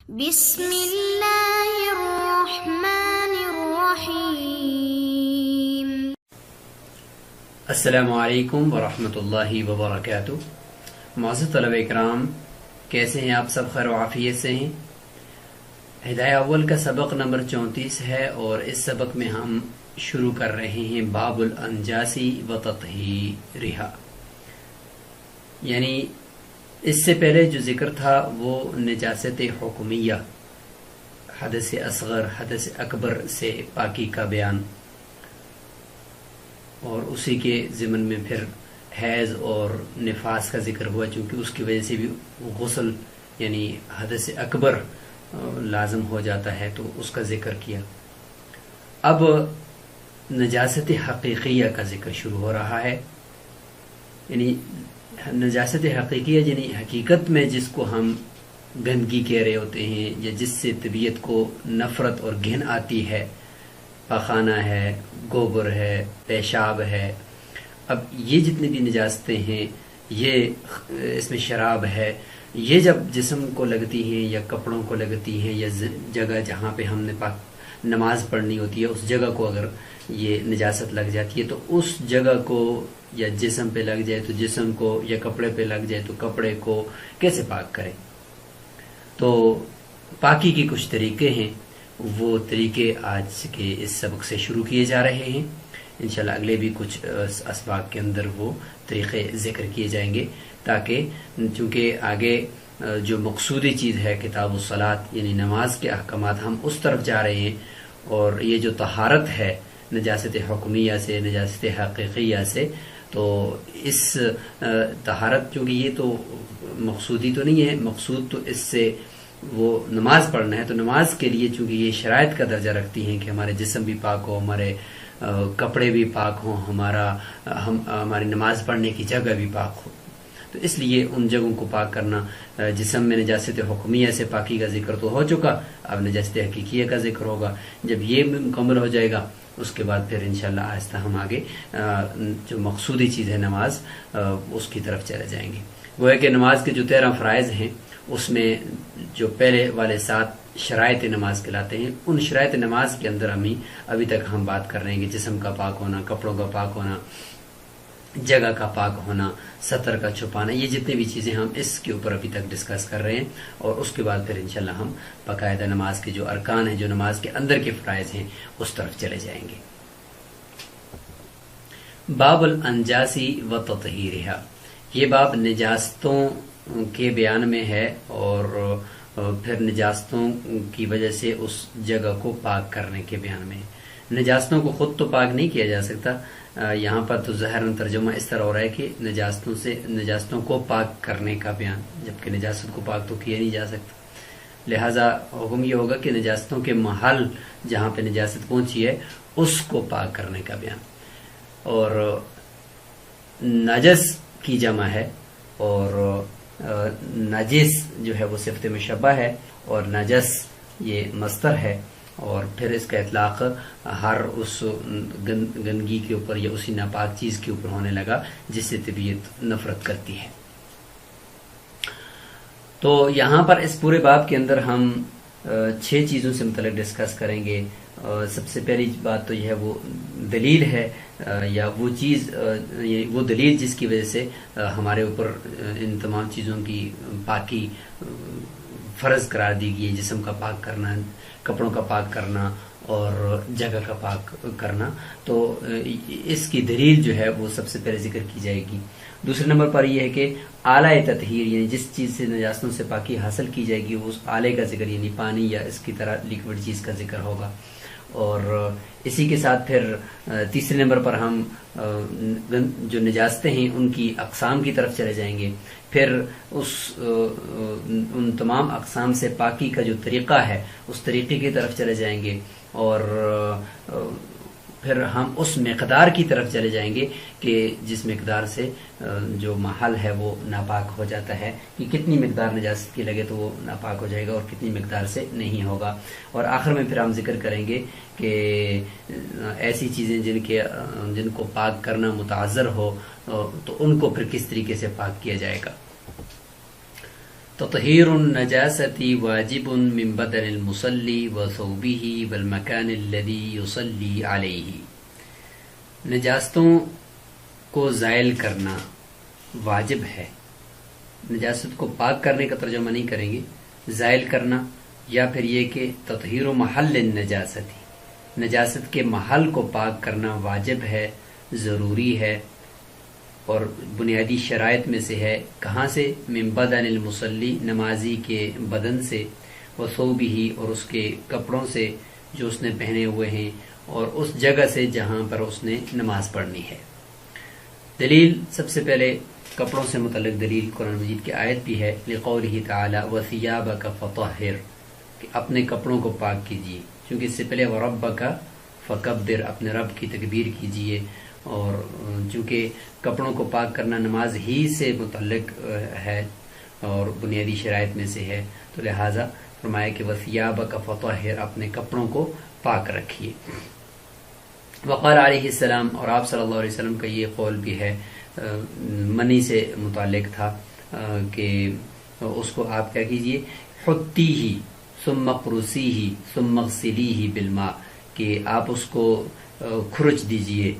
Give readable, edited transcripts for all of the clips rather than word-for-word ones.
بسم اللہ الرحمن الرحیم۔ السلام علیکم ورحمۃ اللہ وبرکاتہ۔ معزز طلبہ اکرام، کیسے ہیں آپ سب؟ خیر و عافیت سے ہیں؟ ہدایہ اول کا سبق نمبر 34 ہے اور اس سبق میں ہم شروع کر رہے ہیں باب الانجاسی و تطہیرہا، یعنی اس سے پہلے جو ذکر تھا وہ نجاست حکمیہ، حدث اصغر حدث اکبر سے پاکی کا بیان، اور اسی کے ضمن میں پھر حیض اور نفاس کا ذکر ہوا، چونکہ اس کی وجہ سے بھی غسل یعنی حدث اکبر لازم ہو جاتا ہے، تو اس کا ذکر کیا۔ اب نجاست حقیقیہ کا ذکر شروع ہو رہا ہے، یعنی نجاست حقیقیہ یعنی حقیقت میں جس کو ہم گندگی کہہ رہے ہوتے ہیں، یا جس سے طبیعت کو نفرت اور گھن آتی ہے، پاخانہ ہے، گوبر ہے، پیشاب ہے۔ اب یہ جتنی بھی نجاستیں ہیں، یہ اس میں شراب ہے، یہ جب جسم کو لگتی ہیں یا کپڑوں کو لگتی ہیں یا جگہ جہاں پہ ہم نے نماز پڑھنی ہوتی ہے اس جگہ کو اگر یہ نجاست لگ جاتی ہے تو اس جگہ کو، یا جسم پہ لگ جائے تو جسم کو، یا کپڑے پہ لگ جائے تو کپڑے کو کیسے پاک کرے۔ تو پاکی کے کچھ طریقے ہیں، وہ طریقے آج کے اس سبق سے شروع کیے جا رہے ہیں۔ انشاءاللہ اگلے بھی کچھ اسباق کے اندر وہ طریقے ذکر کیے جائیں گے، تاکہ چونکہ آگے جو مقصودی چیز ہے کتاب الصلاۃ یعنی نماز کے احکامات، ہم اس طرف جا رہے ہیں، اور یہ جو طہارت ہے نجاست حکمیہ سے، نجاست حقیقیہ سے، تو اس طہارت چونکہ یہ تو مقصودی تو نہیں ہے، مقصود تو اس سے وہ نماز پڑھنا ہے، تو نماز کے لیے چونکہ یہ شرائط کا درجہ رکھتی ہیں کہ ہمارے جسم بھی پاک ہو، ہمارے کپڑے بھی پاک ہوں، ہماری نماز پڑھنے کی جگہ بھی پاک ہو، تو اس لیے ان جگہوں کو پاک کرنا۔ جسم میں نجاست حکمیہ سے پاکی کا ذکر تو ہو چکا، اب نجاست حقیقیہ کا ذکر ہوگا۔ جب یہ مکمل ہو جائے گا اس کے بعد پھر انشاءاللہ آہستہ ہم آگے جو مقصودی چیز ہے نماز، اس کی طرف چلے جائیں گے۔ وہ ہے کہ نماز کے جو 13 فرائض ہیں اس میں جو پہلے والے 7 شرائط نماز کہلاتے ہیں، ان شرائط نماز کے اندر ابھی تک ہم بات کر رہے ہیں کہ جسم کا پاک ہونا، کپڑوں کا پاک ہونا، جگہ کا پاک ہونا، سطر کا چھپانا، یہ جتنی بھی چیزیں ہم اس کے اوپر ابھی تک ڈسکس کر رہے ہیں، اور اس کے بعد پھر انشاءاللہ ہم باقاعدہ نماز کے جو ارکان ہیں، جو نماز کے اندر کے فرائض ہیں، اس طرف چلے جائیں گے۔ باب الانجاسی و تطہیرہا، یہ باب نجاستوں کے بیان میں ہے، اور پھر نجاستوں کی وجہ سے اس جگہ کو پاک کرنے کے بیان میں ہے۔ نجاستوں کو خود تو پاک نہیں کیا جا سکتا، یہاں پر تو ظاہراً ترجمہ اس طرح ہو رہا ہے کہ نجاستوں کو پاک کرنے کا بیان، جبکہ نجاست کو پاک تو کیا نہیں جا سکتا، لہذا حکم یہ ہوگا کہ نجاستوں کے محل جہاں پہ نجاست پہنچی ہے اس کو پاک کرنے کا بیان۔ اور نجس کی جمع ہے، اور نجس جو ہے وہ صفت مشبہ ہے، اور نجس یہ مصدر ہے، اور پھر اس کا اطلاق ہر اس گندگی کے اوپر یا اسی ناپاک چیز کے اوپر ہونے لگا جس سے طبیعت نفرت کرتی ہے۔ تو یہاں پر اس پورے باب کے اندر ہم 6 چیزوں سے متعلق ڈسکس کریں گے۔ سب سے پہلی بات تو یہ ہے وہ دلیل ہے، یا وہ چیز، وہ دلیل جس کی وجہ سے ہمارے اوپر ان تمام چیزوں کی پاکی فرض قرار دی گئی ہے، جسم کا پاک کرنا، کپڑوں کا پاک کرنا اور جگہ کا پاک کرنا۔ تو اس کی دلیل جو ہے وہ سب سے پہلے ذکر کی جائے گی۔ دوسرے نمبر پر یہ ہے کہ آلہ تطہیر، یعنی جس چیز سے نجاستوں سے پاکی حاصل کی جائے گی اس آلے کا ذکر، یعنی پانی یا اس کی طرح لیکوڈ چیز کا ذکر ہوگا۔ اور اسی کے ساتھ پھر تیسرے نمبر پر ہم جو نجاستیں ہیں ان کی اقسام کی طرف چلے جائیں گے، پھر ان تمام اقسام سے پاکی کا جو طریقہ ہے اس طریقے کی طرف چلے جائیں گے، اور پھر ہم اس مقدار کی طرف چلے جائیں گے کہ جس مقدار سے جو محل ہے وہ ناپاک ہو جاتا ہے، کہ کتنی مقدار نجاست کی لگے تو وہ ناپاک ہو جائے گا اور کتنی مقدار سے نہیں ہوگا۔ اور آخر میں پھر ہم ذکر کریں گے کہ ایسی چیزیں جن کو پاک کرنا متعذر ہو تو ان کو پھر کس طریقے سے پاک کیا جائے گا۔ تطہیر النجاست واجب من بدن المصلی وثوبہ والمکان الذی یصلی علیہ. نجاستوں کو زائل کرنا واجب ہے. نجاست کو پاک کرنے کا ترجمہ نہیں کریں گے، زائل کرنا، یا پھر یہ کہ تطہیر محل النجاستی، نجاست کے محل کو پاک کرنا واجب ہے، ضروری ہے، اور بنیادی شرائط میں سے ہے. کہاں سے؟ من بدن المصلی، نمازی کے بدن سے، وثوبہ، اور اس کے کپڑوں سے جو اس نے پہنے ہوئے ہیں، اور اس جگہ سے جہاں پر اس نے نماز پڑھنی ہے. دلیل، سب سے پہلے کپڑوں سے متعلق دلیل قرآن مجید کی آیت بھی ہے، لقولہ تعالی وثیابک فطہر، کہ اپنے کپڑوں کو پاک کیجیے، کیونکہ اس سے پہلے وربک فکبر، اپنے رب کی تکبیر کیجیے. اور چونکہ کپڑوں کو پاک کرنا نماز ہی سے متعلق ہے اور بنیادی شرائط میں سے ہے، تو لہٰذا فرمایا کہ وثیابک فطہر، اپنے کپڑوں کو پاک رکھیے. وقال علیہ السلام، اور آپ صلی اللہ علیہ وسلم کا یہ قول بھی ہے، منی سے متعلق تھا کہ اس کو آپ کیا کیجئے، حطیہ ثم قرصیہ ثم اغسلیہ بالماء، کہ آپ اس کو کھرچ دیجئے،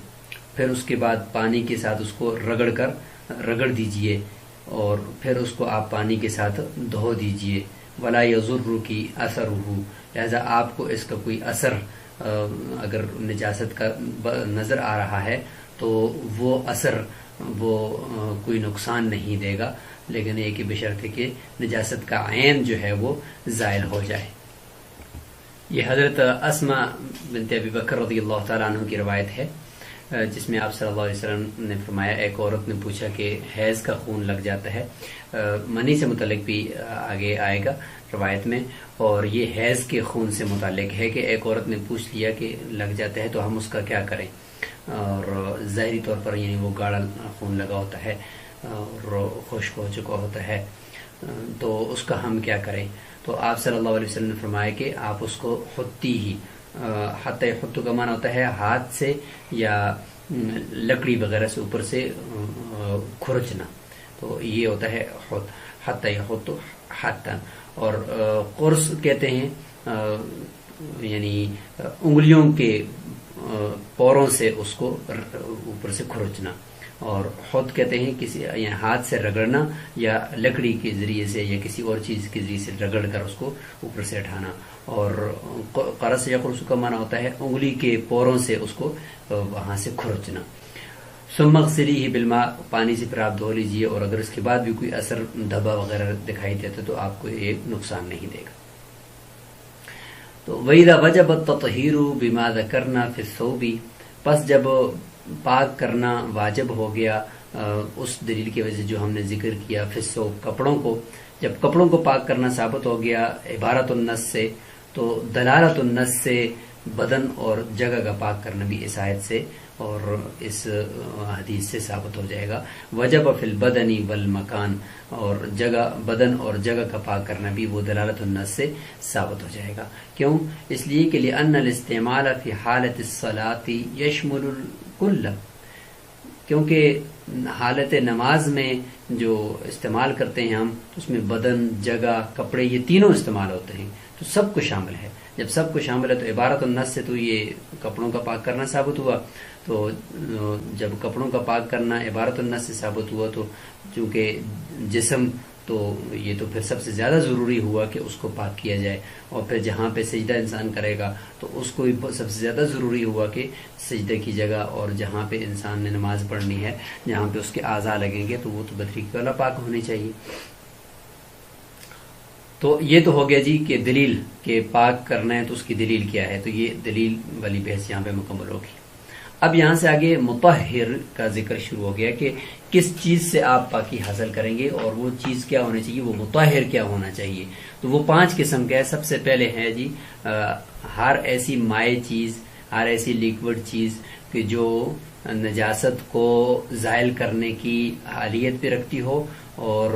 پھر اس کے بعد پانی کے ساتھ اس کو رگڑ دیجئے، اور پھر اس کو آپ پانی کے ساتھ دھو دیجئے. ولا یضرک اثرہ، لہذا آپ کو اس کا کوئی اثر اگر نجاست کا نظر آ رہا ہے تو وہ اثر وہ کوئی نقصان نہیں دے گا، لیکن یہ کہ بشرط کہ نجاست کا عین جو ہے وہ زائل ہو جائے. یہ حضرت اسماء بنت ابی بکر رضی اللہ تعالیٰ عنہ کی روایت ہے، جس میں آپ صلی اللہ علیہ وسلم نے فرمایا، ایک عورت نے پوچھا کہ حیض کا خون لگ جاتا ہے، منی سے متعلق بھی آگے آئے گا روایت میں، اور یہ حیض کے خون سے متعلق ہے کہ ایک عورت نے پوچھ لیا کہ لگ جاتا ہے تو ہم اس کا کیا کریں، اور ظاہری طور پر یعنی وہ گاڑھا خون لگا ہوتا ہے اور خشک ہو چکا ہوتا ہے، تو اس کا ہم کیا کریں. تو آپ صلی اللہ علیہ وسلم نے فرمایا کہ آپ اس کو حتی ہی، حتی حتو کا معنی ہوتا ہے ہاتھ سے یا لکڑی وغیرہ سے اوپر سے کھرچنا، تو یہ ہوتا ہے حتی حتو حتی. اور قرص کہتے ہیں یعنی انگلیوں کے پوروں سے اس کو اوپر سے کھرچنا، اور خود کہتے ہیں کسی یعنی ہاتھ سے رگڑنا یا لکڑی کے ذریعے سے یا کسی اور چیز کے ذریعے سے رگڑ کر اس کو اوپر سے اٹھانا. اور قرص یا قرص کا معنی ہوتا ہے انگلی کے پوروں سے اس کو وہاں سے کھرچنا. ثم اغسلیہ بالماء، پانی سے پھر آپ دھو لیجیے، اور اگر اس کے بعد بھی کوئی اثر دھبا وغیرہ دکھائی دیتا تو آپ کو یہ نقصان نہیں دے گا. تو وَإِذَا وَجَبَ التَّطْهِيرُ بِمَا ذَكَرْنَا فِي الثَّوْبِ، پس جب پاک کرنا واجب ہو گیا اس دلیل کی وجہ سے جو ہم نے ذکر کیا، فی الثوب، کپڑوں کو، جب کپڑوں کو پاک کرنا ثابت ہو گیا عبارت النص سے، تو دلالت النص سے بدن اور جگہ کا پاک کرنا بھی اس آیت سے اور اس حدیث سے ثابت ہو جائے گا. وجب فی البدن والمکان، اور جگہ، بدن اور جگہ کا پاک کرنا بھی وہ دلالت النص سے ثابت ہو جائے گا. کیوں؟ اس لیے کہ لأن الاستعمال فی حالت الصلاة یشمل الکل، کیونکہ حالت نماز میں جو استعمال کرتے ہیں ہم، اس میں بدن، جگہ، کپڑے، یہ تینوں استعمال ہوتے ہیں، تو سب کو شامل ہے. جب سب کو شامل ہے تو عبارت النص سے تو یہ کپڑوں کا پاک کرنا ثابت ہوا، تو جب کپڑوں کا پاک کرنا عبارت النص سے ثابت ہوا تو چونکہ جسم تو یہ تو پھر سب سے زیادہ ضروری ہوا کہ اس کو پاک کیا جائے، اور پھر جہاں پہ سجدہ انسان کرے گا تو اس کو سب سے زیادہ ضروری ہوا کہ سجدے کی جگہ اور جہاں پہ انسان نے نماز پڑھنی ہے، جہاں پہ اس کے اعضاء لگیں گے، تو وہ تو بطریق والا پاک ہونی چاہیے. تو یہ تو ہو گیا جی کہ دلیل کہ پاک کرنا ہے تو اس کی دلیل کیا ہے، تو یہ دلیل والی بحث یہاں پہ مکمل ہوگی. اب یہاں سے آگے مطہر کا ذکر شروع ہو گیا کہ کس چیز سے آپ پاکی حاصل کریں گے اور وہ چیز کیا ہونی چاہیے، وہ مطہر کیا ہونا چاہیے. تو وہ 5 قسم کا ہے. سب سے پہلے ہے جی ہر ایسی مائع چیز، ہر ایسی لیکوڈ چیز کہ جو نجاست کو زائل کرنے کی اہلیت پہ رکھتی ہو اور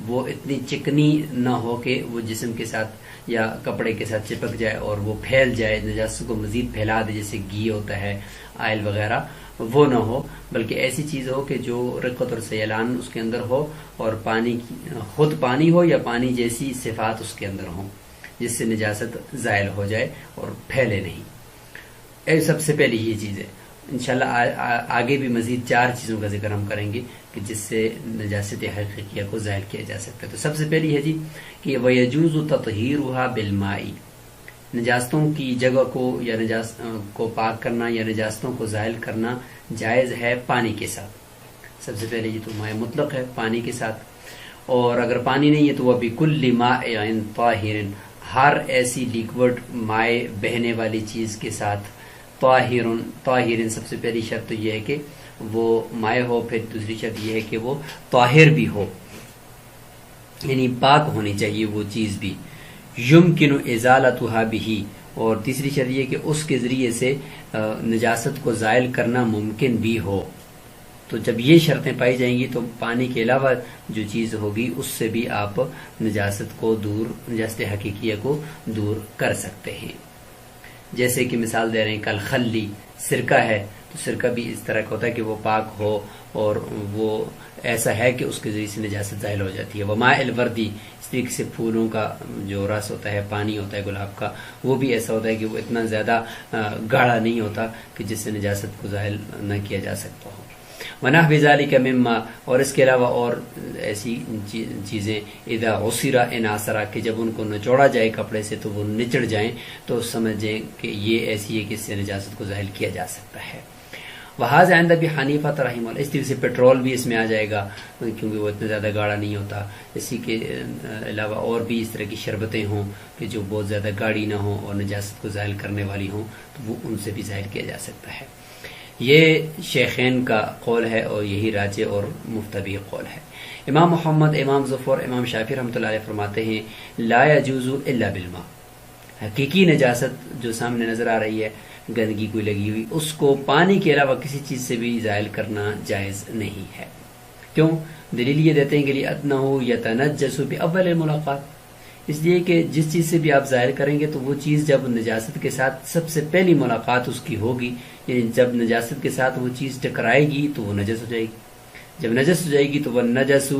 وہ اتنی چکنی نہ ہو کہ وہ جسم کے ساتھ یا کپڑے کے ساتھ چپک جائے اور وہ پھیل جائے، نجاست کو مزید پھیلا دے، جیسے گھی ہوتا ہے، آئل وغیرہ، وہ نہ ہو، بلکہ ایسی چیز ہو کہ جو رقت اور سیلان اس کے اندر ہو، اور پانی خود پانی ہو یا پانی جیسی صفات اس کے اندر ہوں، جس سے نجاست زائل ہو جائے اور پھیلے نہیں۔ سب سے پہلی یہ چیز ہے۔ انشاءاللہ آگے بھی مزید 4 چیزوں کا ذکر ہم کریں گے کہ جس سے نجاست حقیقیہ کو زائل کیا جا سکتا ہے۔ تو سب سے پہلی ہے جی کہ وَيَجُوزُ تَطْهِيرُهَا بِالْمَاءِ، نجاستوں کی جگہ کو یا نجاست کو پاک کرنا یا نجاستوں کو زائل کرنا جائز ہے پانی کے ساتھ۔ سب سے پہلے یہ تو ماء مطلق ہے، پانی کے ساتھ، اور اگر پانی نہیں ہے تو وہ بِكُلِّ مَاءٍ طَاهِرٍ، ہر ایسی لیکوڈ مائع بہنے والی چیز کے ساتھ، طاہر، سب سے پہلی شرط تو یہ ہے کہ وہ مائع ہو، پھر دوسری شرط یہ ہے کہ وہ طاہر بھی ہو، یعنی پاک ہونی چاہیے وہ چیز بھی، یمکن ازالتها به، اور تیسری شرط یہ کہ اس کے ذریعے سے نجاست کو زائل کرنا ممکن بھی ہو۔ تو جب یہ شرطیں پائی جائیں گی تو پانی کے علاوہ جو چیز ہوگی اس سے بھی آپ نجاست کو دور، نجاست حقیقیہ کو دور کر سکتے ہیں۔ جیسے کہ مثال دے رہے ہیں کل خلی، سرکہ ہے، تو سرکہ بھی اس طرح کا ہوتا ہے کہ وہ پاک ہو اور وہ ایسا ہے کہ اس کے ذریعے سے نجاست زائل ہو جاتی ہے۔ وماء الوردی، اس طریقے سے پھولوں کا جو رس ہوتا ہے، پانی ہوتا ہے گلاب کا، وہ بھی ایسا ہوتا ہے کہ وہ اتنا زیادہ گاڑھا نہیں ہوتا کہ جس سے نجاست کو زائل نہ کیا جا سکتا ہو۔ وَنَحْوِ ذَلِكَ مِمَّا، اور اس کے علاوہ اور ایسی چیزیں، اذا عصر انعصر، کہ جب ان کو نچوڑا جائے کپڑے سے تو وہ نچڑ جائیں، تو سمجھیں کہ یہ ایسی ہے کہ اس سے نجاست کو زائل کیا جا سکتا ہے۔ وَهَذَا عِنْدَ أَبِي حَنِيفَةَ رحمہ اللہ، اس طریقے سے پیٹرول بھی اس میں آ جائے گا کیونکہ وہ اتنا زیادہ گاڑھا نہیں ہوتا۔ اسی کے علاوہ اور بھی اس طرح کی شربتیں ہوں کہ جو بہت زیادہ گاڑھی نہ ہوں اور نجاست کو زائل کرنے والی ہوں، تو وہ ان سے بھی زائل کیا جا سکتا ہے۔ یہ شیخین کا قول ہے اور یہی راجح اور مفتبی قول ہے۔ امام محمد، امام ظفر، امام شافعی رحمۃ اللہ علیہ فرماتے ہیں لا يجوز الا بالماء، حقیقی نجاست جو سامنے نظر آ رہی ہے، گندگی کوئی لگی ہوئی، اس کو پانی کے علاوہ کسی چیز سے بھی زائل کرنا جائز نہیں ہے۔ کیوں؟ دلیل یہ دیتے ہیں کہ لِأَنَّهُ يَتَنَجَّسُ بِأَوَّلِ الْمُلَاقَاتِ، اس لیے کہ جس چیز سے بھی آپ ظاہر کریں گے تو وہ چیز جب نجاست کے ساتھ سب سے پہلی ملاقات اس کی ہوگی، یعنی جب نجاست کے ساتھ وہ چیز ٹکرائے گی تو وہ نجس ہو جائے گی۔ جب نجس ہو جائے گی تو وہ نجس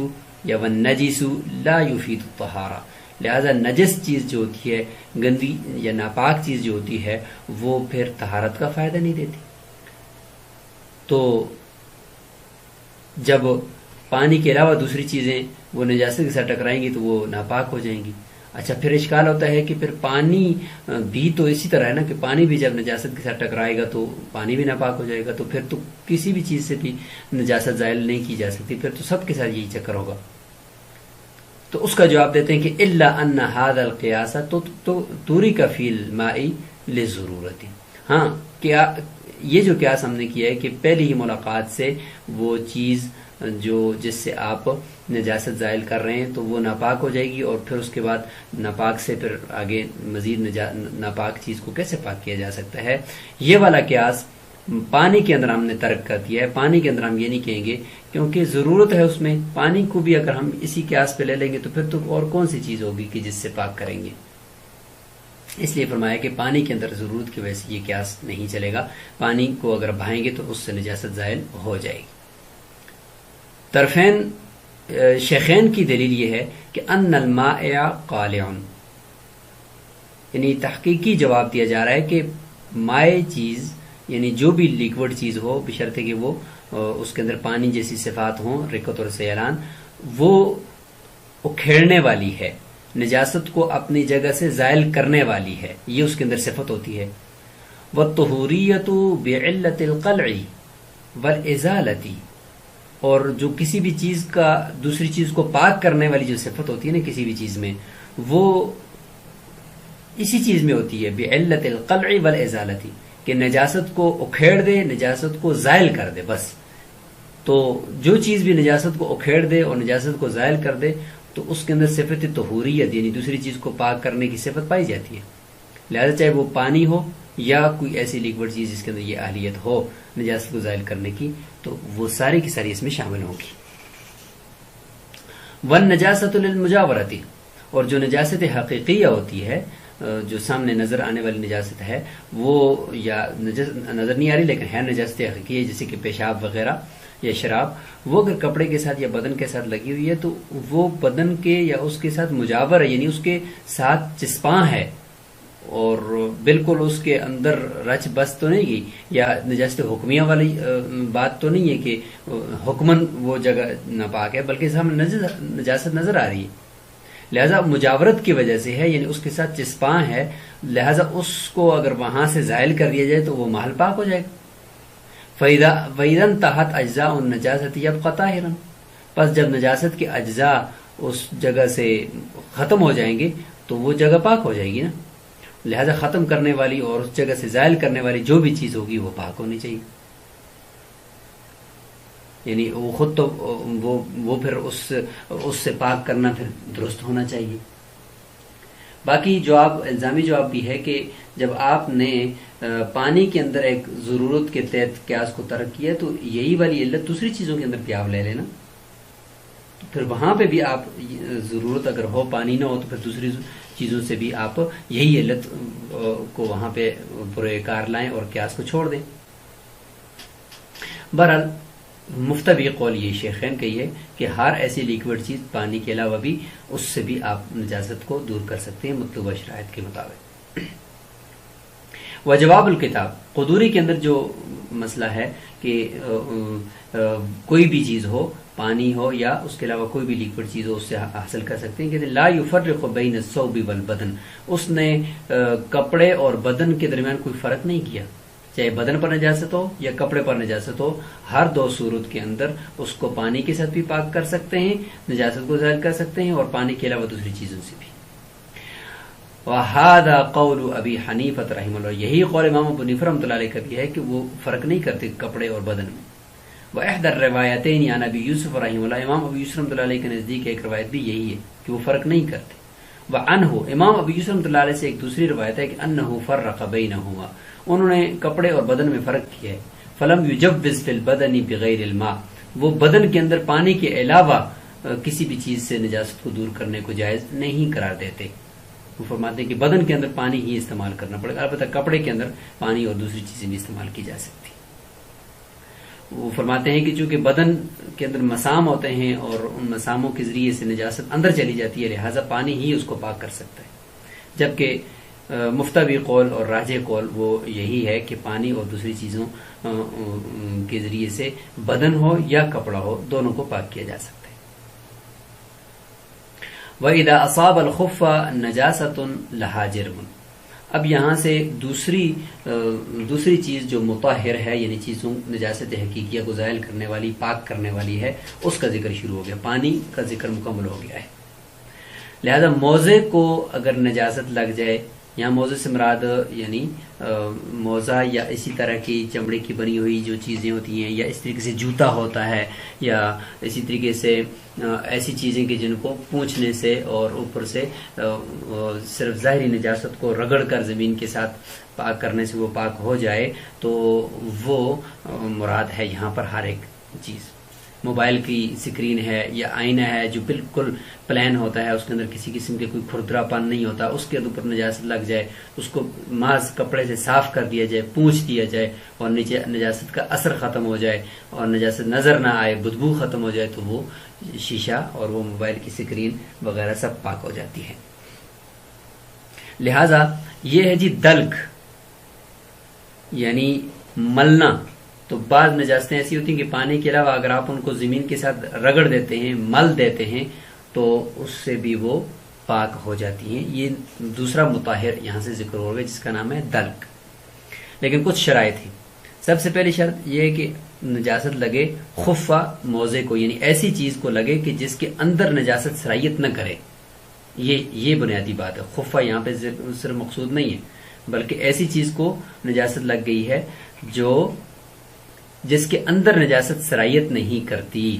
یا وہ نجیس لا یفید الطہارہ، لہذا نجس چیز جو ہوتی ہے، گندی یا ناپاک چیز جو ہوتی ہے، وہ پھر طہارت کا فائدہ نہیں دیتی۔ تو جب پانی کے علاوہ دوسری چیزیں وہ نجاست کے ساتھ ٹکرائیں گی تو وہ ناپاک ہو جائیں گی۔ اچھا، پھر اشکال ہوتا ہے کہ پھر پانی بھی تو اسی طرح ہے نا کہ پانی بھی جب نجاست کے ساتھ ٹکرائے گا تو پانی بھی ناپاک ہو جائے گا، تو پھر تو کسی بھی چیز سے بھی نجاست زائل نہیں کی جا سکتی، پھر تو سب کے ساتھ یہی چکر ہوگا۔ تو اس کا جواب دیتے ہیں کہ الا ان هذا القياس تورك في الماء للضرورت، ہاں کیا یہ جو قیاس ہم نے کیا ہے کہ پہلی ہی ملاقات سے وہ چیز جو جس سے آپ نجاست زائل کر رہے ہیں تو وہ ناپاک ہو جائے گی، اور پھر اس کے بعد ناپاک سے پھر آگے مزید ناپاک چیز کو کیسے پاک کیا جا سکتا ہے، یہ والا قیاس پانی کے اندر ہم نے ترک کر دیا ہے۔ پانی کے اندر ہم یہ نہیں کہیں گے کیونکہ ضرورت ہے اس میں، پانی کو بھی اگر ہم اسی قیاس پہ لے لیں گے تو پھر تو اور کون سی چیز ہوگی کہ جس سے پاک کریں گے، اس لیے فرمایا کہ پانی کے اندر ضرورت کی وجہ سے یہ قیاس نہیں چلے گا، پانی کو اگر بہائیں گے تو اس سے نجاست زائل ہو جائے گی۔ طرفین شیخین کی دلیل یہ ہے کہ ان الماء قالع، یعنی تحقیقی جواب دیا جا رہا ہے کہ مائع چیز یعنی جو بھی لیکوڈ چیز ہو بشرطے کہ وہ اس کے اندر پانی جیسی صفات ہوں، رقت اور سیلان، وہ اکھیڑنے والی ہے، نجاست کو اپنی جگہ سے زائل کرنے والی ہے، یہ اس کے اندر صفت ہوتی ہے۔ وَالطُّہُوریَّةُ بِعِلَّةِ الْقَلْعِ وَالْإِزَالَةِ، اور جو کسی بھی چیز کا دوسری چیز کو پاک کرنے والی جو صفت ہوتی ہے نا کسی بھی چیز میں، وہ اسی چیز میں ہوتی ہے بِعِلَّةِ الْقَلْعِ وَالْإِزَالَةِ، کہ نجاست کو اکھیڑ دے، نجاست کو زائل کر دے بس۔ تو جو چیز بھی نجاست کو اکھیڑ دے اور نجاست کو زائل کر دے تو اس کے اندر صفت طہوریت یعنی دوسری چیز کو پاک کرنے کی صفت پائی جاتی ہے، لہذا چاہے وہ پانی ہو یا کوئی ایسی لیکوڈ چیز جس کے اندر یہ اہلیت ہو نجاست کو زائل کرنے کی، تو وہ ساری کی ساری اس میں شامل ہوگی۔ والنجاست للمجاورتی، اور جو نجاست حقیقیہ ہوتی ہے، جو سامنے نظر آنے والی نجاست ہے، وہ یا نظر نہیں آ رہی لیکن ہے نجاست حقیقیہ، جیسے کہ پیشاب وغیرہ یا شراب، وہ اگر کپڑے کے ساتھ یا بدن کے ساتھ لگی ہوئی ہے تو وہ بدن کے یا اس کے ساتھ مجاور ہے، یعنی اس کے ساتھ چسپاں ہے، اور بالکل اس کے اندر رچ بس تو نہیں گئی، یا نجاست حکمیہ والی بات تو نہیں ہے کہ حکمن وہ جگہ ناپاک ہے، بلکہ سامنے نجاست نظر آ رہی ہے، لہذا مجاورت کی وجہ سے ہے، یعنی اس کے ساتھ چسپاں ہے، لہذا اس کو اگر وہاں سے زائل کر دیا جائے تو وہ محل پاک ہو جائے گا۔ فَإِذَا انْتَهَتْ أَجْزَاءُ النَّجَاسَةِ يَبْقَى طَاهِرًا، پس جب نجاست کے اجزاء اس جگہ سے ختم ہو جائیں گے تو وہ جگہ پاک ہو جائے گی نا، لہذا ختم کرنے والی اور اس جگہ سے زائل کرنے والی جو بھی چیز ہوگی وہ پاک ہونی چاہیے، یعنی وہ خود تو وہ پھر اس سے پاک کرنا پھر درست ہونا چاہیے۔ باقی جواب، الزامی جواب بھی ہے کہ جب آپ نے پانی کے اندر ایک ضرورت کے تحت قیاس کو ترک کیا تو یہی والی علت دوسری چیزوں کے اندر بھی آپ لے لینا، پھر وہاں پہ بھی آپ ضرورت اگر ہو، پانی نہ ہو تو پھر دوسری چیزوں سے بھی آپ یہی علت کو وہاں پہ برے کار لائیں اور قیاس کو چھوڑ دیں۔ بہرحال مفتوی قول یہ شیخین کا یہ ہے کہ ہر ایسی لیکوڈ چیز پانی کے علاوہ بھی اس سے بھی آپ نجاست کو دور کر سکتے ہیں مطلوبہ شرائط کے مطابق۔ وجواب الکتاب، قدوری کے اندر جو مسئلہ ہے کہ کوئی بھی چیز ہو، پانی ہو یا اس کے علاوہ کوئی بھی لیکوڈ چیز ہو، اس سے حاصل کر سکتے ہیں کہ لا یفرق بین الثوب والبدن، اس نے کپڑے اور بدن کے درمیان کوئی فرق نہیں کیا، چاہے بدن پر نجاست ہو یا کپڑے پر نجاست ہو، ہر دو صورت کے اندر اس کو پانی کے ساتھ بھی پاک کر سکتے ہیں، نجاست کو ظاہر کر سکتے ہیں، اور پانی کے علاوہ دوسری چیزوں سے بھی۔ وَهَذَا قَوْلُ أَبِي حَنِيفَةَ رحمہ اللہ، یہی قول امام ابو حنیفہ رحمۃ اللہ علیہ کا بھی ہے کہ وہ فرق نہیں کرتے کپڑے اور بدن میں۔ وَإِحْدَى الرِّوَایَتَيْنِ عَنْ أَبِي یوسف رحمہ اللہ، امام ابو یوسف رحمۃ اللہ علیہ کے نزدیک ایک روایت بھی یہی ہے کہ وہ فرق نہیں کرتے۔ وَعَنْهُ، امام ابو یوسف رحمۃ اللہ علیہ سے ایک دوسری روایت ہے کہ أَنَّهُ فَرَّقَ بَيْنَهُمَا، انہوں نے کپڑے اور بدن میں فرق کیا ہے۔ فَلَمْ يُجَوِّزْ فِي الْبَدَنِ بِغَيْرِ الْمَاءِ، وہ بدن کے اندر پانی کے علاوہ کسی بھی چیز سے نجاست کو دور کرنے کو جائز نہیں قرار دیتے، وہ فرماتے ہیں کہ بدن کے اندر پانی ہی استعمال کرنا پڑے گا، البتہ کپڑے کے اندر پانی اور دوسری چیزیں بھی استعمال کی جا سکتی۔ وہ فرماتے ہیں کہ چونکہ بدن کے اندر مسام ہوتے ہیں اور ان مساموں کے ذریعے سے نجاست اندر چلی جاتی ہے، لہٰذا پانی ہی اس کو پاک کر سکتا ہے، جبکہ مفتوی قول اور راجح قول وہ یہی ہے کہ پانی اور دوسری چیزوں کے ذریعے سے بدن ہو یا کپڑا ہو، دونوں کو پاک کیا جا سکتا ہے۔ وَإِذَا أَصَابَ الْخُفَّ نَجَاسَةٌ لَهَا جِرْمٌ، اب یہاں سے دوسری چیز جو مطہر ہے، یعنی چیزوں نجاست حقیقیہ کو زائل کرنے والی، پاک کرنے والی ہے، اس کا ذکر شروع ہو گیا، پانی کا ذکر مکمل ہو گیا ہے۔ لہذا موزے کو اگر نجاست لگ جائے، یہاں موزے سے مراد یعنی موزہ یا اسی طرح کی چمڑے کی بنی ہوئی جو چیزیں ہوتی ہیں، یا اس طریقے سے جوتا ہوتا ہے، یا اسی طریقے سے ایسی چیزیں کہ جن کو پونچھنے سے اور اوپر سے صرف ظاہری نجاست کو رگڑ کر زمین کے ساتھ پاک کرنے سے وہ پاک ہو جائے، تو وہ مراد ہے یہاں پر ہر ایک چیز۔ موبائل کی سکرین ہے یا آئینہ ہے جو بالکل پلین ہوتا ہے، اس کے اندر کسی قسم کے کوئی کھردرا پن نہیں ہوتا، اس کے اوپر نجاست لگ جائے، اس کو محض کپڑے سے صاف کر دیا جائے، پونچھ دیا جائے، اور نیچے نجاست کا اثر ختم ہو جائے اور نجاست نظر نہ آئے، بدبو ختم ہو جائے، تو وہ شیشہ اور وہ موبائل کی سکرین وغیرہ سب پاک ہو جاتی ہے۔ لہذا یہ ہے جی دلک، یعنی ملنا۔ تو بعض نجاستیں ایسی ہوتی ہیں کہ پانی کے علاوہ اگر آپ ان کو زمین کے ساتھ رگڑ دیتے ہیں، مل دیتے ہیں، تو اس سے بھی وہ پاک ہو جاتی ہیں۔ یہ دوسرا مطہر یہاں سے ذکر ہو گیا جس کا نام ہے دلک۔ لیکن کچھ شرائط ہیں۔ سب سے پہلی شرط یہ ہے کہ نجاست لگے خفہ موزے کو، یعنی ایسی چیز کو لگے کہ جس کے اندر نجاست سرایت نہ کرے، یہ بنیادی بات ہے۔ خفہ یہاں پہ صرف مقصود نہیں ہے، بلکہ ایسی چیز کو نجاست لگ گئی ہے جس کے اندر نجاست سرایت نہیں کرتی،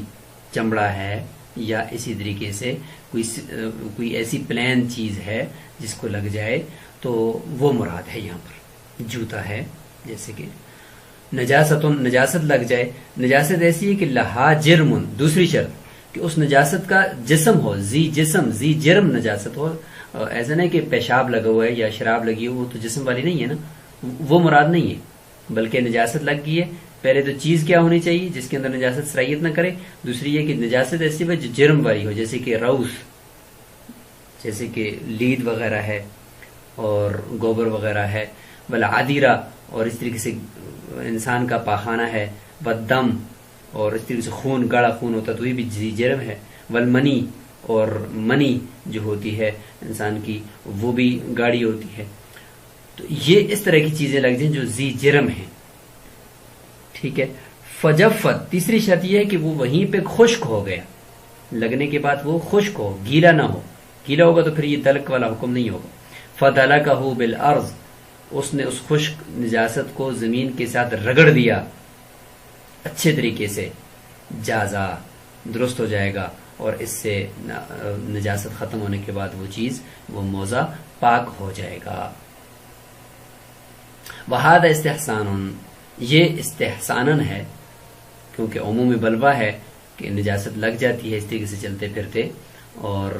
چمڑا ہے یا اسی طریقے سے کوئی ایسی پلین چیز ہے جس کو لگ جائے، تو وہ مراد ہے یہاں پر۔ جوتا ہے جیسے کہ نجاست لگ جائے، نجاست ایسی ہے کہ لہا جرم، دوسری شرط کہ اس نجاست کا جسم ہو، ذی جرم نجاست ہو. ایسا نہیں کہ پیشاب لگا ہوا ہے یا شراب لگی ہو، وہ تو جسم والی نہیں ہے نا، وہ مراد نہیں ہے، بلکہ نجاست لگ گئی ہے. پہلے تو چیز کیا ہونی چاہیے جس کے اندر نجاست صلاحیت نہ کرے، دوسری یہ کہ نجاست ایسی ہو جو جرم والی ہو، جیسے کہ روث، جیسے کہ لید وغیرہ ہے اور گوبر وغیرہ ہے، والعادیرہ، اور اس طریقے سے انسان کا پاخانہ ہے، والدم، اور اس طریقے سے خون، گاڑا خون ہوتا ہے تو یہ بھی ذی جرم ہے، والمنی، اور منی جو ہوتی ہے انسان کی وہ بھی گاڑی ہوتی ہے. تو یہ اس طرح کی چیزیں لگ جائیں جو ذی جرم ہیں. ٹھیک ہے. فجفت، تیسری شرط یہ ہے کہ وہ وہیں پہ خشک ہو گیا، لگنے کے بعد وہ خشک ہو، گیلا نہ ہو. گیلا ہوگا تو پھر یہ دلک والا حکم نہیں ہوگا. فدلکہ بالارض، اس نے اس خشک نجاست کو زمین کے ساتھ رگڑ دیا اچھے طریقے سے، جازا، درست ہو جائے گا، اور اس سے نجاست ختم ہونے کے بعد وہ چیز، وہ موضع پاک ہو جائے گا. وہذا استحسان، یہ استحسانن ہے، کیونکہ عموم بلوا ہے کہ نجاست لگ جاتی ہے اس طریقے سے چلتے پھرتے، اور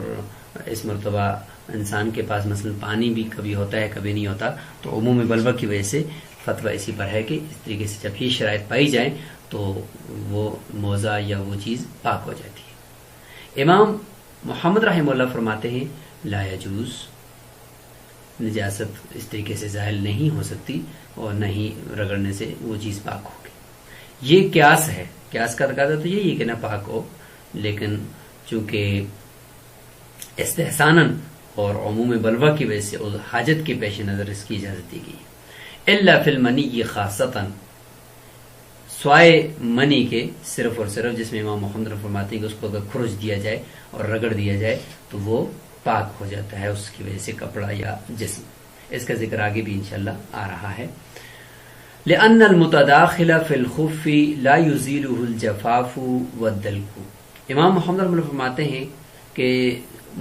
اس مرتبہ انسان کے پاس مثلا پانی بھی کبھی ہوتا ہے کبھی نہیں ہوتا، تو عموم بلوا کی وجہ سے فتویٰ اسی پر ہے کہ اس طریقے سے جب یہ شرائط پائی جائیں تو وہ موضع یا وہ چیز پاک ہو جاتی ہے. امام محمد رحمہ اللہ فرماتے ہیں لا یجوز، نجاست اس طریقے سے زائل نہیں ہو سکتی اور نہ ہی رگڑنے سے وہ چیز پاک ہوگی. یہ قیاس ہے، قیاس کا تقاضا تو یہی ہے کہ نہ پاک ہو، لیکن چونکہ استحساناً اور عموم بلوا کی وجہ سے اور حاجت کے پیش نظر اس کی اجازت دی گئی. الا فی المنی خاصتاً، سوائے منی کے صرف اور صرف، جس میں امام محمد فرماتے ہیں کہ اس کو اگر کھرچ دیا جائے اور رگڑ دیا جائے تو وہ پاک ہو جاتا ہے اس کی وجہ سے کپڑا یا جسم. اس کا ذکر آگے بھی انشاءاللہ آ رہا ہے. لأن المتداخل فی الخف لا يزيله الجفاف والدلق، امام محمد فرماتے ہیں کہ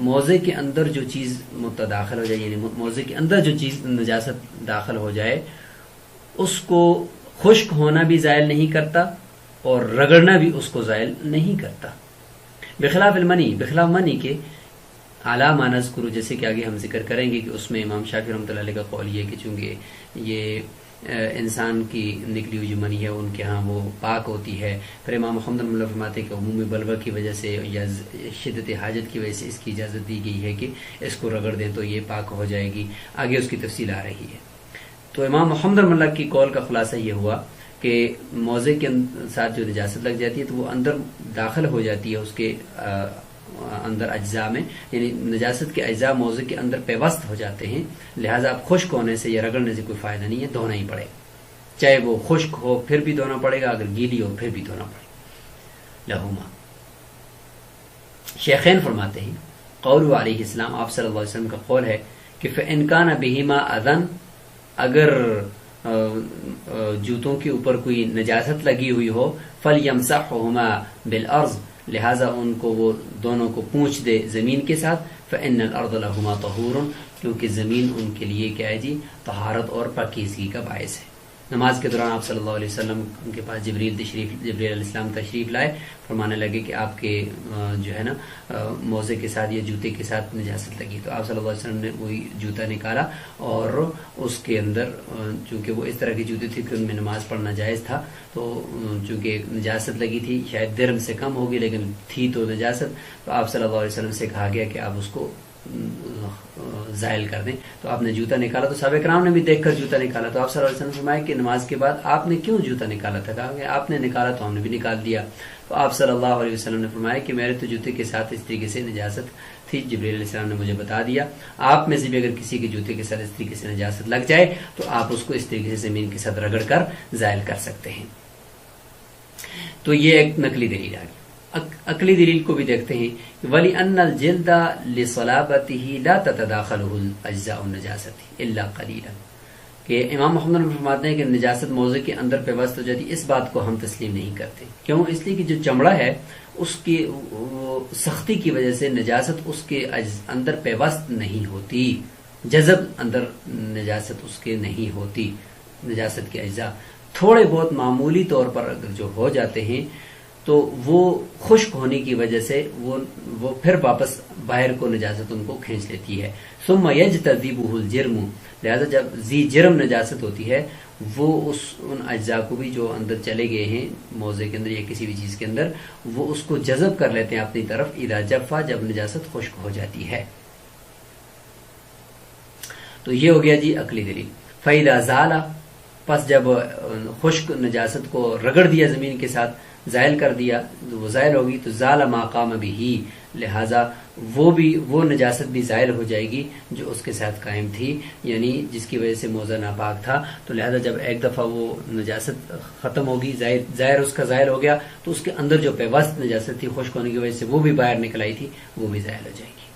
موضع کے اندر جو چیز متداخل ہو جائے، یعنی موضع کے اندر جو چیز نجاست داخل ہو جائے، اس کو خشک ہونا بھی زائل نہیں کرتا اور رگڑنا بھی اس کو زائل نہیں کرتا. بخلاف المنی، بخلاف منی کے اعلیٰ ما نذکر، جیسے کہ آگے ہم ذکر کریں گے کہ اس میں امام شافعی رحمۃ اللہ علیہ کا قول یہ ہے کہ چونکہ یہ انسان کی نکلی ہوئی جو منی ہے ان کے ہاں وہ پاک ہوتی ہے. پھر امام محمد رحمۃ اللہ فرماتے ہیں کہ عمومی بلوہ کی وجہ سے یا شدت حاجت کی وجہ سے اس کی اجازت دی گئی ہے کہ اس کو رگڑ دیں تو یہ پاک ہو جائے گی. آگے اس کی تفصیل آ رہی ہے. تو امام محمد رحمۃ اللہ کی قول کا خلاصہ یہ ہوا کہ موضع کے ساتھ جو نجاست لگ جاتی ہے تو وہ اندر داخل ہو جاتی ہے اس کے اندر اجزاء میں، یعنی نجاست کے اجزاء موضع کے اندر پیوست ہو جاتے ہیں، لہٰذا اب خشک ہونے سے یا رگڑنے سے کوئی فائدہ نہیں ہے، دھونا ہی پڑے گا. چاہے وہ خشک ہو پھر بھی دھونا پڑے گا، اگر گیلی ہو پھر بھی دھونا پڑے گا. لہما، شیخین فرماتے ہیں قول علیہ السلام، آپ صلی اللہ علیہ وسلم کا قول ہے کہ فَإِنْ كَانَ بِهِمَا أَذًا، اگر جوتوں کے اوپر کوئی نجاست لگی ہوئی ہو، فَلْيَمْسَحْهُمَا بِالْأَرْضِ، لہٰذا ان کو وہ دونوں کو پونچھ دے زمین کے ساتھ. فَإِنَّ الْأَرْضَ لَهُمَا طَهُورٌ، کیونکہ زمین ان کے لیے کیا ہے جی، طہارت اور پاکیزگی کا باعث ہے. نماز کے دوران آپ صلی اللہ علیہ وسلم کے پاس جبریل علیہ السلام تشریف لائے، فرمانے لگے کہ آپ کے جو ہے نا موزے کے ساتھ یا جوتے کے ساتھ نجاست لگی. تو آپ صلی اللہ علیہ وسلم نے وہی جوتا نکالا اور اس کے اندر، چونکہ وہ اس طرح کی جوتے تھی کہ ان میں نماز پڑھنا جائز تھا، تو چونکہ نجاست لگی تھی، شاید درم سے کم ہوگی لیکن تھی تو نجاست، تو آپ صلی اللہ علیہ وسلم سے کہا گیا کہ آپ اس کو زائل کر دیں. تو آپ نے جوتا نکالا، تو صحابہ کرام نے بھی دیکھ کر جوتا نکالا. تو آپ صلی اللہ علیہ وسلم نے فرمایا کہ نماز کے بعد آپ نے کیوں جوتا نکالا تھا؟ کہا کہ آپ نے نکالا تو ہم نے بھی نکال دیا. تو آپ صلی اللہ علیہ وسلم نے فرمایا کہ میرے تو جوتے کے ساتھ اس طریقے سے نجاست تھی، جبریل علیہ السلام نے مجھے بتا دیا. آپ میں سے بھی اگر کسی کے جوتے کے ساتھ اس طریقے سے نجاست لگ جائے تو آپ اس کو اس طریقے سے زمین کے ساتھ رگڑ کر زائل کر سکتے ہیں. تو یہ ایک نقلی دلیل آ گئی. عقلی دلیل کو بھی دیکھتے ہیں. وَلِأَنَّ الْجِلْدَ لِصَلَابَتِهِ لَا تَتَدَاخَلُهُ الْأَجْزَاءُ النَّجَاسَةِ إِلَّا قَلِيلًا، کہ امام محمد رحمۃ اللہ فرماتے ہیں کہ نجاست موضع کے اندر پیوست ہو جاتی، اس بات کو ہم تسلیم نہیں کرتے. کیوں؟ اس لیے کہ جو چمڑا ہے اس کی سختی کی وجہ سے نجاست اس کے اندر پیوست نہیں ہوتی، جذب اندر نجاست اس کے نہیں ہوتی. نجاست کے اجزاء تھوڑے بہت معمولی طور پر اگر جو ہو جاتے ہیں تو وہ خشک ہونے کی وجہ سے وہ پھر واپس باہر کو نجاست ان کو کھینچ لیتی ہے. ثم یجتذبہ الجرم، لہذا جب ذی جرم نجاست ہوتی ہے وہ ان اجزاء کو بھی جو اندر چلے گئے ہیں موضع کے اندر یا کسی بھی چیز کے اندر، وہ اس کو جذب کر لیتے ہیں اپنی طرف. اذا جفا، جب نجاست خشک ہو جاتی ہے. تو یہ ہو گیا جی عقلی دلیل. فَإِذَا زَالَ، پس جب خشک نجاست کو رگڑ دیا زمین کے ساتھ، زائل کر دیا، وہ زائل ہوگی تو زال ما قام بہ، لہذا وہ نجاست بھی زائل ہو جائے گی جو اس کے ساتھ قائم تھی، یعنی جس کی وجہ سے موضع ناپاک تھا. تو لہذا جب ایک دفعہ وہ نجاست ختم ہوگی، ظاہر اس کا زائل ہو گیا، تو اس کے اندر جو پیوست نجاست تھی خشک ہونے کی وجہ سے وہ بھی باہر نکل آئی تھی، وہ بھی زائل ہو جائے گی.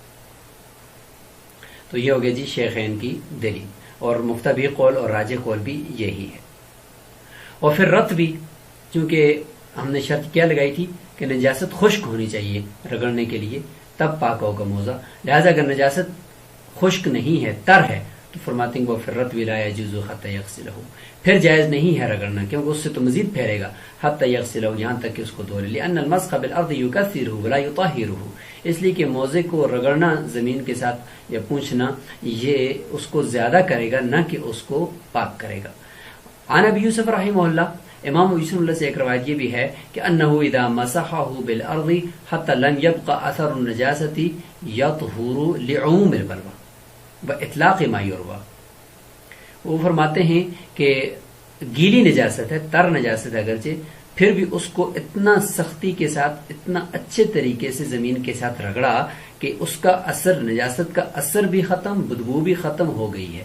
تو یہ ہو گیا جی شیخین کی دلیل، اور مفتبی قول اور راجح قول بھی یہی ہے. اور پھر رت بھی، چونکہ ہم نے شرط کیا لگائی تھی کہ نجاست خشک ہونی چاہیے رگڑنے کے لیے تب پاک ہوگا موضع، لہذا اگر نجاست خشک نہیں ہے، تر ہے، تو فرماتے ہیں وہ پھر رت لا یجوز حتی یغسلہ، پھر جائز نہیں ہے رگڑنا، کیونکہ اس سے تو مزید پھیرے گا. حتی یغسلہ، یہاں تک کہ اس کو دھو لے. لأن المسح بالارض یکثرہ ولا یطہرہ، اس لیے کہ موضع کو رگڑنا زمین کے ساتھ یا پوچھنا یہ اس کو زیادہ کرے گا، نہ کہ اس کو پاک کرے گا. عن ابی یوسف رحمہ اللہ، امام ابو یوسف اللہ سے ایک روایت یہ بھی ہے کہ انہ اذا مسحہ بالارض حتی لم یبقى اثر النجاست یطہر لعموم البلوى باطلاق ما یروى. وہ فرماتے ہیں کہ گیلی نجاست ہے، تر نجاست ہے اگرچہ، پھر بھی اس کو اتنا سختی کے ساتھ، اتنا اچھے طریقے سے زمین کے ساتھ رگڑا کہ اس کا اثر، نجاست کا اثر بھی ختم، بدبو بھی ختم ہو گئی ہے.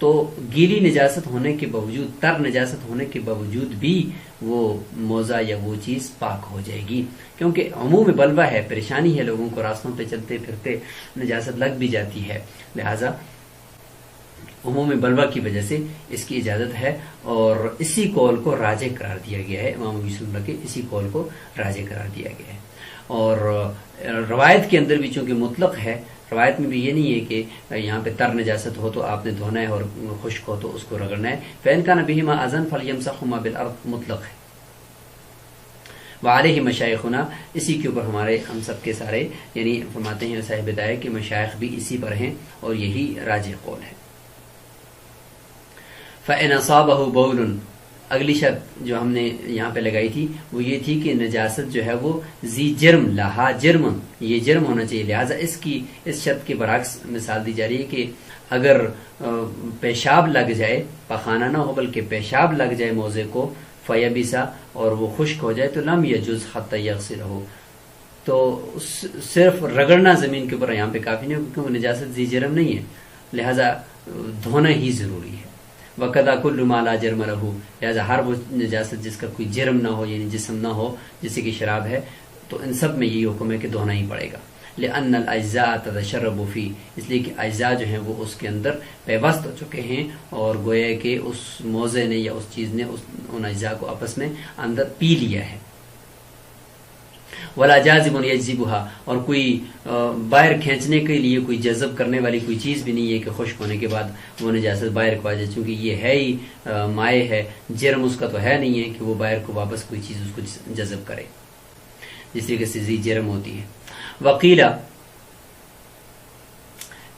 تو گیلی نجاست ہونے کے باوجود، تر نجاست ہونے کے باوجود بھی وہ موضع یا وہ چیز پاک ہو جائے گی، کیونکہ عموم بلوہ ہے، پریشانی ہے، لوگوں کو راستوں پہ چلتے پھرتے نجاست لگ بھی جاتی ہے، لہذا عموم بلوہ کی وجہ سے اس کی اجازت ہے. اور اسی قول کو راجح قرار دیا گیا ہے، امام ابو یوسف اللہ کے اسی قول کو راجح قرار دیا گیا ہے. اور روایت کے اندر بھی چونکہ مطلق ہے، روایت میں بھی یہ نہیں ہے کہ یہاں پہ تر نجاست ہو تو آپ نے دھونا ہے اور خشک ہو تو اس کو رگڑنا ہے. فَإِنْ كَانَ بِهِمَا أَذًا فَلْيَمْسَحْهُمَا بِالْأَرْضِ مطلق ہے. وعلیہ مشایخنا، اسی کے اوپر ہمارے ہم سب کے سارے، یعنی فرماتے ہیں صاحب بدایہ کہ مشایخ بھی اسی پر ہیں اور یہی راجح قول ہے. فَإِنْ أَصَابَهُ بَوْلٌ، اگلی شرط جو ہم نے یہاں پہ لگائی تھی وہ یہ تھی کہ نجاست جو ہے وہ ذی جرم، لہا جرم، یہ جرم ہونا چاہیے. لہٰذا اس شرط کے برعکس مثال دی جا رہی ہے کہ اگر پیشاب لگ جائے، پخانہ نہ ہو بلکہ پیشاب لگ جائے موضع کو، فیبسا، اور وہ خشک ہو جائے، تو لم یجوز حتی یغسلہ، تو صرف رگڑنا زمین کے اوپر یہاں پہ کافی نہیں، کیونکہ وہ نجاست ذی جرم نہیں ہے، لہٰذا دھونا ہی ضروری ہے. وَقَدَا كُلُّ مَا لَا جَرْمَ لَهُ، لہٰذا ہر وہ نجاست جس کا کوئی جرم نہ ہو، یعنی جسم نہ ہو، جیسے کہ شراب ہے، تو ان سب میں یہی حکم ہے کہ دھونا ہی پڑے گا. لِأَنَّ الْأَجْزَاءَ تَتَشَرَّبُ فِيهِ، اس لیے کہ اجزاء جو ہیں وہ اس کے اندر پیوست ہو چکے ہیں، اور گویا کہ اس موضع نے یا اس چیز نے ان اجزاء کو آپس میں اندر پی لیا ہے. ولا جازم یجذبها، اور کوئی باہر کھینچنے کے لیے کوئی جذب کرنے والی کوئی چیز بھی نہیں ہے کہ خشک ہونے کے بعد وہ نجاست باہر کو آ جائے، چونکہ یہ ہے ہی مائع ہے، جرم اس کا تو ہے نہیں ہے کہ وہ باہر کو واپس کوئی چیز اس کو جذب کرے، جس طریقے سے ذی جرم ہوتی ہے. وقیلا،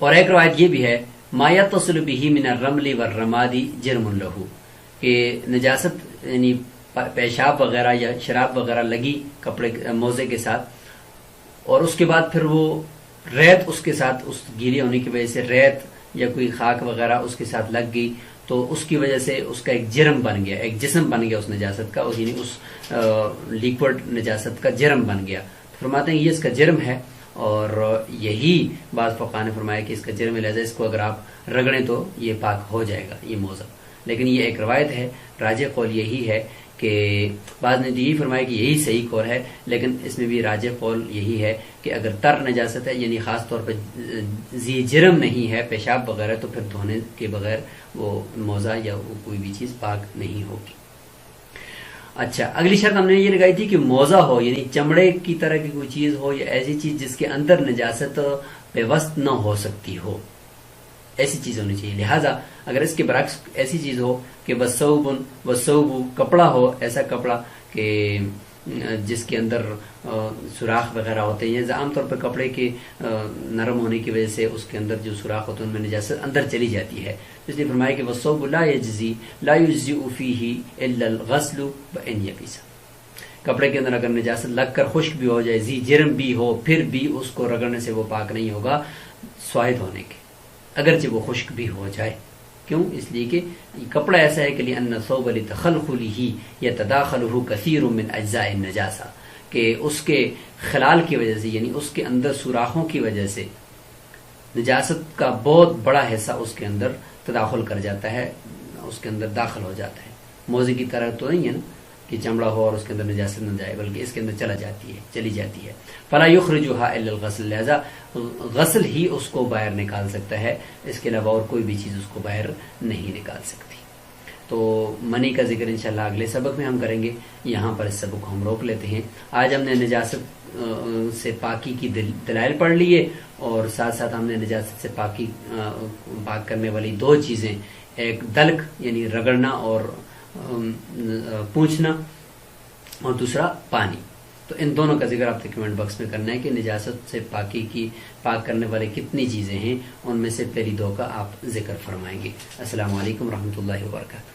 اور ایک روایت یہ بھی ہے، ما یتصل به من الرمل والرماد جرم له، کہ نجاست یعنی پیشاب وغیرہ یا شراب وغیرہ لگی کپڑے موزے کے ساتھ، اور اس کے بعد پھر وہ ریت اس کے ساتھ، اس گیلی ہونے کی وجہ سے ریت یا کوئی خاک وغیرہ اس کے ساتھ لگ گئی، تو اس کی وجہ سے اس کا ایک جرم بن گیا، ایک جسم بن گیا اس نجاست کا، یعنی اس لیکوڈ نجاست کا جرم بن گیا. فرماتے ہیں یہ اس کا جرم ہے، اور یہی بعض فقہاء نے فرمایا کہ اس کا جرم ہے، لہذا اس کو اگر آپ رگڑیں تو یہ پاک ہو جائے گا یہ موضع. لیکن یہ ایک روایت ہے، راجح قول یہی ہے کہ بعض نے یہی فرمایا کہ یہی صحیح قول ہے، لیکن اس میں بھی راجح قول یہی ہے کہ اگر تر نجاست ہے، یعنی خاص طور پر ذی جرم نہیں ہے، پیشاب وغیرہ، تو پھر دھونے کے بغیر وہ موضع یا وہ کوئی بھی چیز پاک نہیں ہوگی. اچھا، اگلی شرط ہم نے یہ لگائی تھی کہ موضع ہو، یعنی چمڑے کی طرح کی کوئی چیز ہو یا ایسی چیز جس کے اندر نجاست پیوست نہ ہو سکتی ہو، ایسی چیز ہونی چاہیے. لہٰذا اگر اس کے برعکس ایسی چیز ہو کہ وصوب کپڑا ہو، ایسا کپڑا کہ جس کے اندر سوراخ وغیرہ ہوتے ہیں، عام طور پر کپڑے کے نرم ہونے کی وجہ سے اس کے اندر جو سوراخ ہوتے ہیں ان میں نجاست اندر چلی جاتی ہے، اس لیے فرمایا کہ وَالثَّوْبُ لَا يُجْزِئُ فِيهِ إِلَّا الْغَسْلُ وَإِنْ يَبِسَ، کپڑے کے اندر اگر نجاست لگ کر خشک بھی ہو جائے، ذی جرم بھی ہو، پھر بھی اس کو رگڑنے سے وہ پاک نہیں ہوگا سوائد ہونے کے، اگرچہ وہ خشک بھی ہو جائے۔ کیوں؟ اس لیے کہ کپڑا ایسا ہے کہ لِأَنَّ الثَّوْبَ لِتَخَلْخُلِهِ يَتَدَاخَلُهُ كَثِيرٌ مِنْ أَجْزَاءِ النَّجَاسَةِ، کہ اس کے خلال کی وجہ سے، یعنی اس کے اندر سوراخوں کی وجہ سے نجاست کا بہت بڑا حصہ اس کے اندر تداخل کر جاتا ہے، اس کے اندر داخل ہو جاتا ہے۔ موزے کی طرح تو نہیں ہے نا کہ چمڑا ہو اور اس کے اندر نجاست نہ جائے، بلکہ اس کے اندر چلی جاتی ہے۔ فَلَا يُخْرِجُهَا إِلَّا الْغَسْلُ، لہذا غسل ہی اس کو باہر نکال سکتا ہے، اس کے علاوہ اور کوئی بھی چیز اس کو باہر نہیں نکال سکتی۔ تو منی کا ذکر انشاءاللہ اگلے سبق میں ہم کریں گے، یہاں پر اس سبق کو ہم روک لیتے ہیں۔ آج ہم نے نجاست سے پاکی کی دلائل پڑھ لیے، اور ساتھ ساتھ ہم نے نجاست سے پاک کرنے والی دو چیزیں، ایک دلک یعنی رگڑنا اور پونچھنا، اور دوسرا پانی۔ تو ان دونوں کا ذکر آپ نے کمنٹ باکس میں کرنا ہے کہ نجاست سے پاک کرنے والے کتنی چیزیں ہیں، ان میں سے پہلی دو کا آپ ذکر فرمائیں گے۔ السلام علیکم ورحمۃ اللہ وبرکاتہ۔